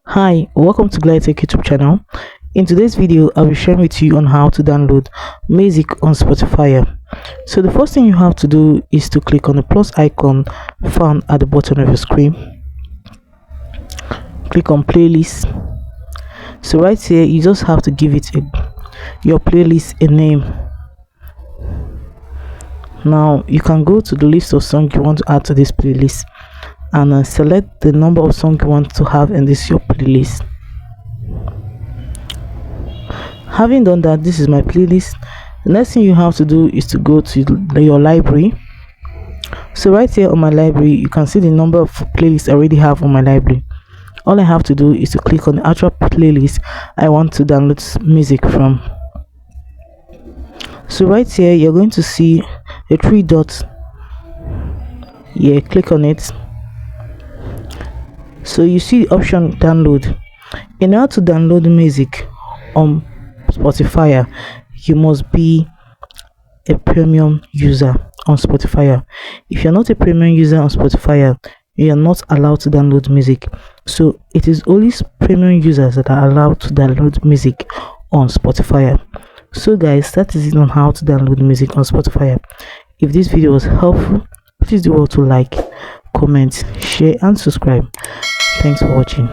Hi, welcome to Glide Tech YouTube channel. In today's video, I'll be sharing with you on how to download music on Spotify. So the first thing you have to do is to click on the plus icon found at the bottom of your screen. Click on playlist. So right here, you just have to give it your playlist a name. Now you can go to the list of songs you want to add to this playlist and select the number of songs you want to have in this your playlist. Having done that, this is my playlist. The next thing you have to do is to go to your library. So right here on my library, you can see the number of playlists I already have on my library. All I have to do is to click on the actual playlist I want to download music from. So right here, you're going to see the three dots. Yeah, click on it. So you see the option download. In order to download music on Spotify, you must be a premium user on Spotify. If you're not a premium user on Spotify, you are not allowed to download music. So it is only premium users that are allowed to download music on Spotify. So guys, that is it on how to download music on Spotify. If this video was helpful, please do well to like, comment, share and subscribe. Thanks for watching.